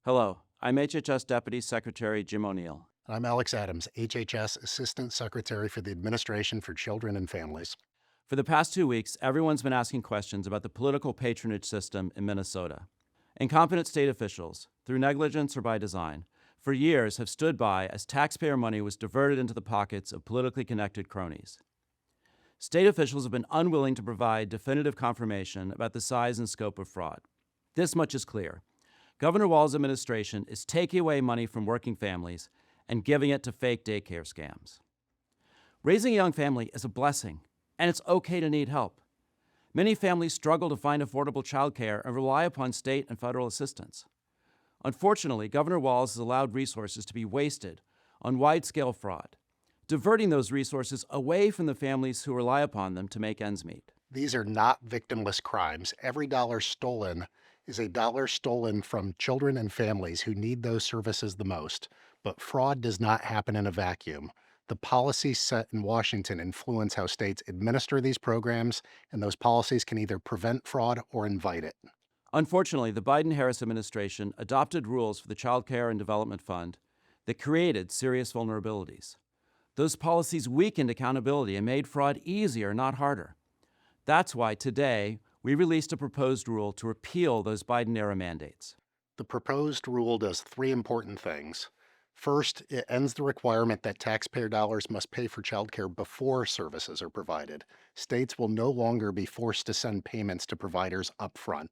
Hello, I'm HHS Deputy Secretary Jim O'Neill. I'm Alex Adams, HHS Assistant Secretary for the Administration for Children and Families. For the past 2 weeks, everyone's been asking questions about the political patronage system in Minnesota. Incompetent state officials, through negligence or by design, for years have stood by as taxpayer money was diverted into the pockets of politically connected cronies. State officials have been unwilling to provide definitive confirmation about the size and scope of fraud. This much is clear. Governor Walz's administration is taking away money from working families and giving it to fake daycare scams. Raising a young family is a blessing, and it's okay to need help. Many families struggle to find affordable childcare and rely upon state and federal assistance. Unfortunately, Governor Walz has allowed resources to be wasted on wide-scale fraud, diverting those resources away from the families who rely upon them to make ends meet. These are not victimless crimes. Every dollar stolen is a dollar stolen from children and families who need those services the most. But fraud does not happen in a vacuum. The policies set in Washington influence how states administer these programs, and those policies can either prevent fraud or invite it. Unfortunately, the Biden-Harris administration adopted rules for the Child Care and Development Fund that created serious vulnerabilities. Those policies weakened accountability and made fraud easier, not harder. That's why today we released a proposed rule to repeal those Biden-era mandates. The proposed rule does three important things. First, it ends the requirement that taxpayer dollars must pay for childcare before services are provided. States will no longer be forced to send payments to providers upfront.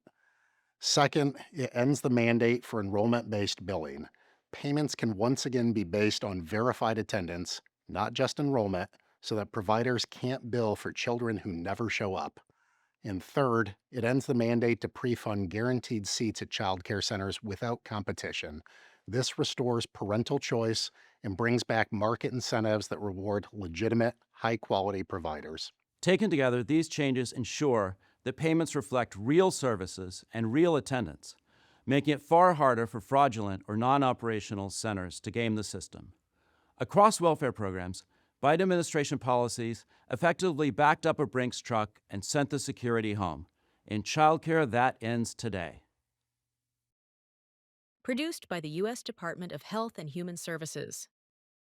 Second, it ends the mandate for enrollment based billing. Payments can once again be based on verified attendance, not just enrollment, so that providers can't bill for children who never show up. And third, it ends the mandate to pre fund guaranteed seats at child care centers without competition. This restores parental choice and brings back market incentives that reward legitimate, high quality providers. Taken together, these changes ensure that payments reflect real services and real attendance, making it far harder for fraudulent or non-operational centers to game the system. Across welfare programs, Biden administration policies effectively backed up a Brink's truck and sent the security home. In childcare, that ends today. Produced by the U.S. Department of Health and Human Services.